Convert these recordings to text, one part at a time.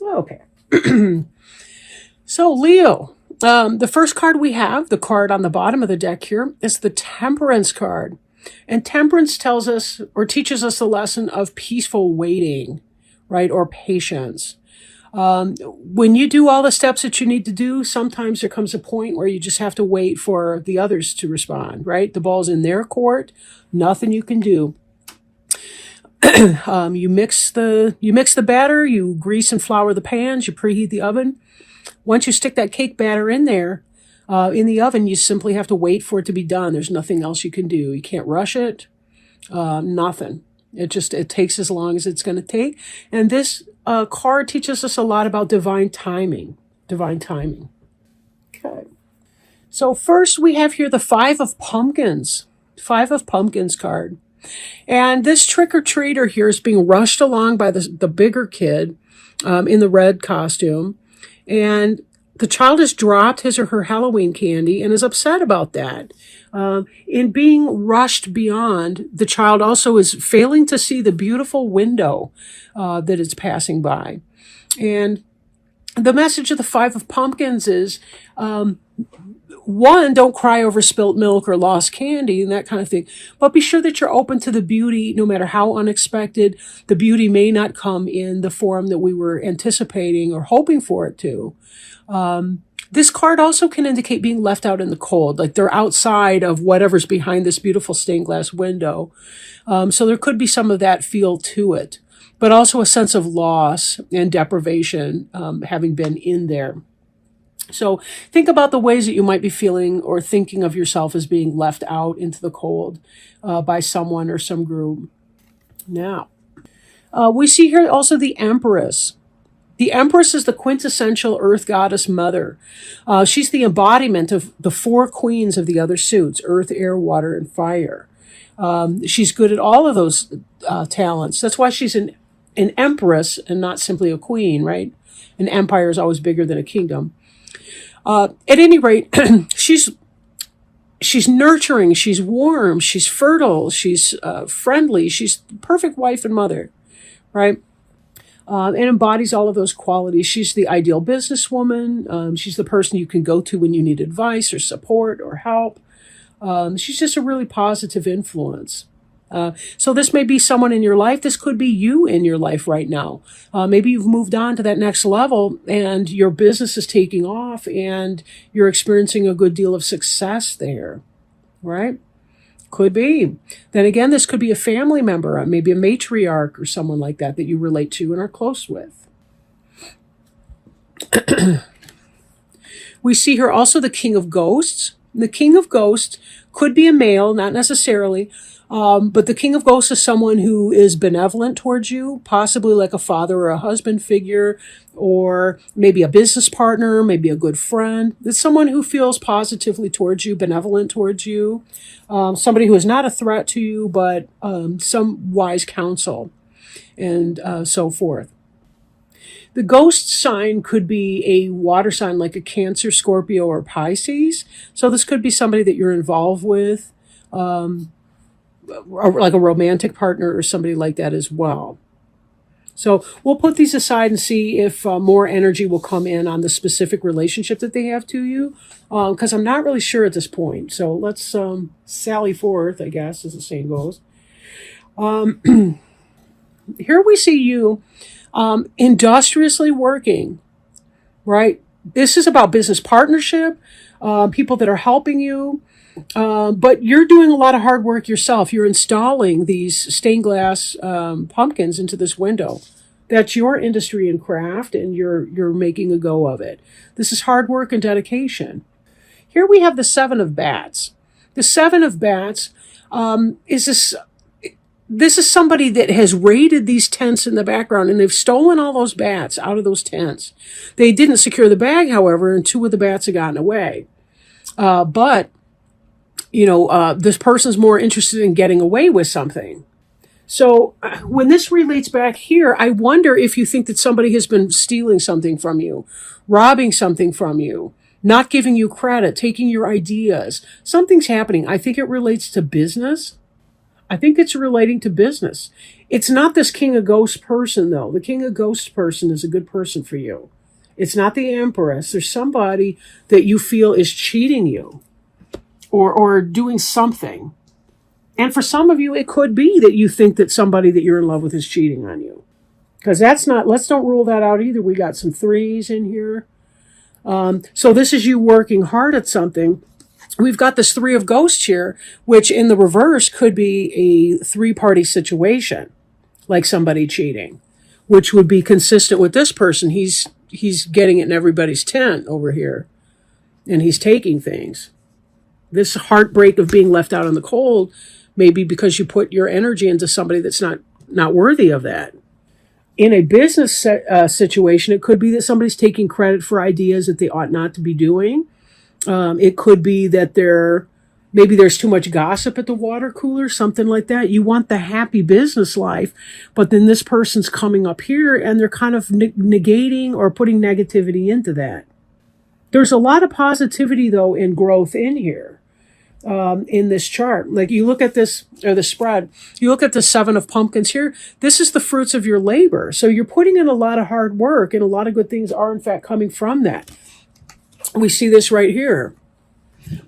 Okay. So, Leo, the first card we have, the card on the bottom of the deck here, is the Temperance card. And Temperance tells us or teaches us the lesson of peaceful waiting, right? Or patience. When you do all the steps that you need to do, sometimes there comes a point where you just have to wait for the others to respond, right? The ball's in their court, nothing you can do. You mix the batter, you grease and flour the pans, you preheat the oven. Once you stick that cake batter in there, in the oven, you simply have to wait for it to be done. There's nothing else you can do. You can't rush it. Nothing. It takes as long as it's going to take. And this card teaches us a lot about divine timing. Divine timing. Okay. So first we have here the Five of Pumpkins. Five of Pumpkins card. And this trick-or-treater here is being rushed along by the bigger kid in the red costume. And the child has dropped his or her Halloween candy and is upset about that. In being rushed beyond, the child also is failing to see the beautiful window that it's passing by. And the message of the Five of Pumpkins is, one, don't cry over spilt milk or lost candy and that kind of thing. But be sure that you're open to the beauty, no matter how unexpected. The beauty may not come in the form that we were anticipating or hoping for it to. This card also can indicate being left out in the cold, like they're outside of whatever's behind this beautiful stained glass window. So there could be some of that feel to it, but also a sense of loss and deprivation having been in there. So think about the ways that you might be feeling or thinking of yourself as being left out into the cold by someone or some group. Now, we see here also the Empress. The Empress is the quintessential earth goddess mother. She's the embodiment of the four queens of the other suits, earth, air, water, and fire. She's good at all of those talents. That's why she's an empress and not simply a queen, right? An empire is always bigger than a kingdom. At any rate, she's nurturing, she's warm, she's fertile, she's friendly, she's the perfect wife and mother, right? And embodies all of those qualities. She's the ideal businesswoman. She's the person you can go to when you need advice or support or help. She's just a really positive influence. So this may be someone in your life. This could be you in your life right now. Maybe you've moved on to that next level and your business is taking off and you're experiencing a good deal of success there, right? Could be. Then again, this could be a family member, maybe a matriarch or someone like that you relate to and are close with. We see here also the King of Ghosts. The King of Ghosts could be a male, not necessarily, but the King of Ghosts is someone who is benevolent towards you, possibly like a father or a husband figure, or maybe a business partner, maybe a good friend. It's someone who feels positively towards you, benevolent towards you, somebody who is not a threat to you, but some wise counsel, and so forth. The ghost sign could be a water sign like a Cancer, Scorpio, or Pisces. So this could be somebody that you're involved with, like a romantic partner or somebody like that as well. So we'll put these aside and see if more energy will come in on the specific relationship that they have to you, because I'm not really sure at this point. So let's sally forth, I guess, as the saying goes. Here we see you industriously working, right? This is about business partnership, people that are helping you. But you're doing a lot of hard work yourself. You're installing these stained glass pumpkins into this window. That's your industry and craft, and you're making a go of it. This is hard work and dedication. Here we have the Seven of Bats. The Seven of Bats is this. This is somebody that has raided these tents in the background, and they've stolen all those bats out of those tents. They didn't secure the bag, however, and two of the bats had gotten away. But this person's more interested in getting away with something. So when this relates back here, I wonder if you think that somebody has been stealing something from you, robbing something from you, not giving you credit, taking your ideas. Something's happening. I think it relates to business. I think it's relating to business. It's not this King of Ghosts person, though. The King of Ghosts person is a good person for you. It's not the Empress. There's somebody that you feel is cheating you or doing something. And for some of you, it could be that you think that somebody that you're in love with is cheating on you. Because that's not, let's don't rule that out either. We got some threes in here. So this is you working hard at something. We've got this Three of Ghosts here, which in the reverse could be a three-party situation, like somebody cheating, which would be consistent with this person. He's getting it in everybody's tent over here, and he's taking things. This heartbreak of being left out in the cold may be because you put your energy into somebody that's not worthy of that. In a business situation, it could be that somebody's taking credit for ideas that they ought not to be doing. It could be that maybe there's too much gossip at the water cooler, something like that. You want the happy business life, but then this person's coming up here and they're kind of negating or putting negativity into that. There's a lot of positivity, though, in growth in here. In this chart, like you look at this, or the spread, you look at the Seven of Pumpkins here, this is the fruits of your labor. So you're putting in a lot of hard work, and a lot of good things are in fact coming from that. We see this right here.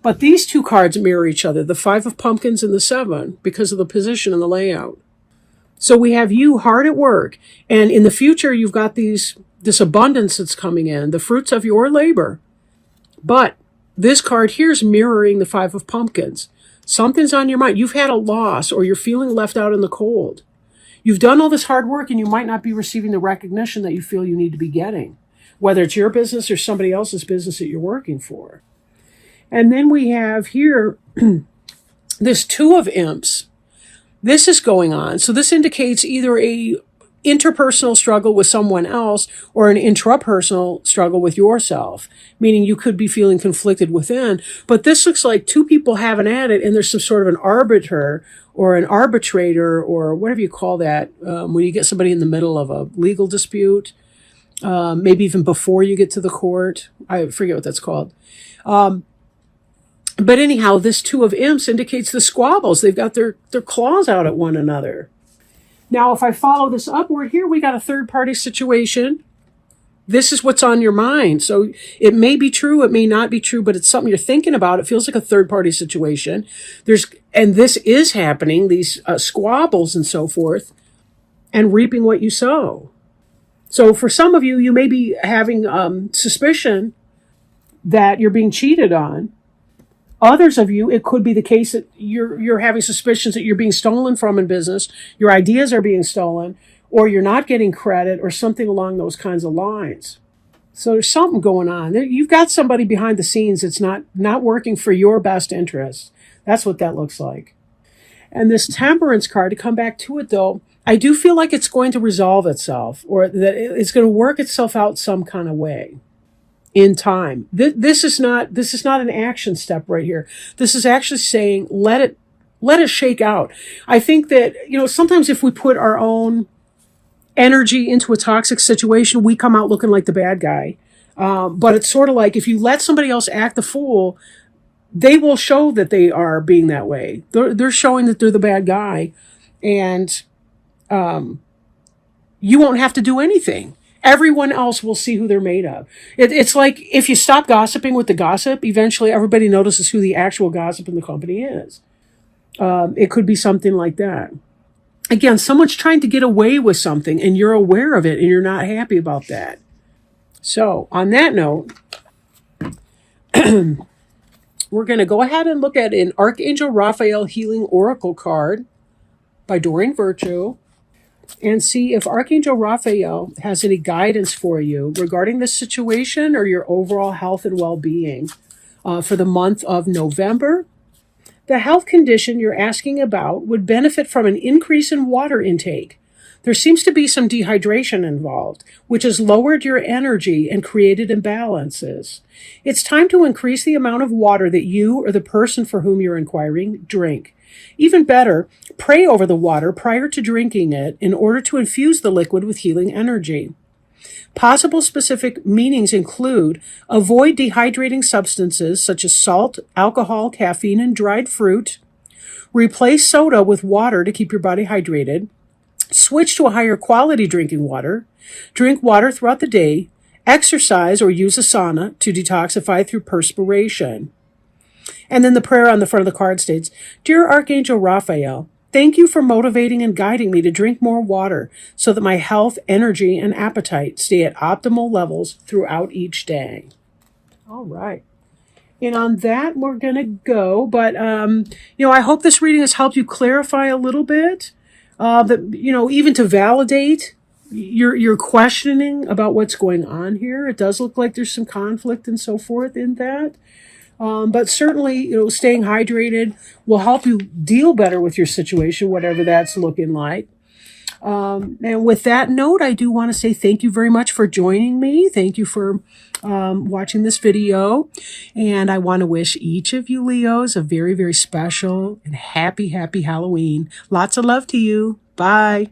But these two cards mirror each other, the Five of Pumpkins and the Seven, because of the position and the layout. So we have you hard at work, and in the future you've got this abundance that's coming in, the fruits of your labor. But this card here is mirroring the Five of Pumpkins. Something's on your mind. You've had a loss, or you're feeling left out in the cold. You've done all this hard work, and you might not be receiving the recognition that you feel you need to be getting, whether it's your business or somebody else's business that you're working for. And then we have here this Two of Imps. This is going on. So this indicates either a interpersonal struggle with someone else or an intrapersonal struggle with yourself, meaning you could be feeling conflicted within. But this looks like two people having at it, and there's some sort of an arbiter or an arbitrator or whatever you call that when you get somebody in the middle of a legal dispute, maybe even before you get to the court. I forget what that's called. But anyhow, this Two of Imps indicates the squabbles. They've got their claws out at one another. Now, if I follow this upward here, we got a third-party situation. This is what's on your mind. So it may be true, it may not be true, but it's something you're thinking about. It feels like a third-party situation. And this is happening, these squabbles and so forth, and reaping what you sow. So for some of you, you may be having suspicion that you're being cheated on. Others of you, it could be the case that you're having suspicions that you're being stolen from in business, your ideas are being stolen, or you're not getting credit, or something along those kinds of lines. So there's something going on. You've got somebody behind the scenes that's not working for your best interests. That's what that looks like. And this Temperance card, to come back to it though, I do feel like it's going to resolve itself, or that it's going to work itself out some kind of way. In time. This is not an action step right here. This is actually saying, let it shake out. I think that, sometimes if we put our own energy into a toxic situation, we come out looking like the bad guy. But it's sort of like if you let somebody else act the fool, they will show that they are being that way. They're showing that they're the bad guy, and you won't have to do anything. Everyone else will see who they're made of. It's like if you stop gossiping with the gossip, eventually everybody notices who the actual gossip in the company is. It could be something like that. Again, someone's trying to get away with something, and you're aware of it, and you're not happy about that. So, on that note, we're going to go ahead and look at an Archangel Raphael Healing Oracle card by Doreen Virtue, and see if Archangel Raphael has any guidance for you regarding this situation or your overall health and well-being for the month of November. The health condition you're asking about would benefit from an increase in water intake. There seems to be some dehydration involved, which has lowered your energy and created imbalances. It's time to increase the amount of water that you or the person for whom you're inquiring drink. Even better, pray over the water prior to drinking it in order to infuse the liquid with healing energy. Possible specific meanings include avoid dehydrating substances such as salt, alcohol, caffeine, and dried fruit. Replace soda with water to keep your body hydrated. Switch to a higher quality drinking water. Drink water throughout the day. Exercise or use a sauna to detoxify through perspiration. And then the prayer on the front of the card states, Dear Archangel Raphael, thank you for motivating and guiding me to drink more water so that my health, energy, and appetite stay at optimal levels throughout each day. All right. And on that, we're going to go. But, I hope this reading has helped you clarify a little bit. Even to validate your questioning about what's going on here. It does look like there's some conflict and so forth in that. But certainly, staying hydrated will help you deal better with your situation, whatever that's looking like. And with that note, I do want to say thank you very much for joining me. Thank you for watching this video. And I want to wish each of you Leos a very, very special and happy, happy Halloween. Lots of love to you. Bye.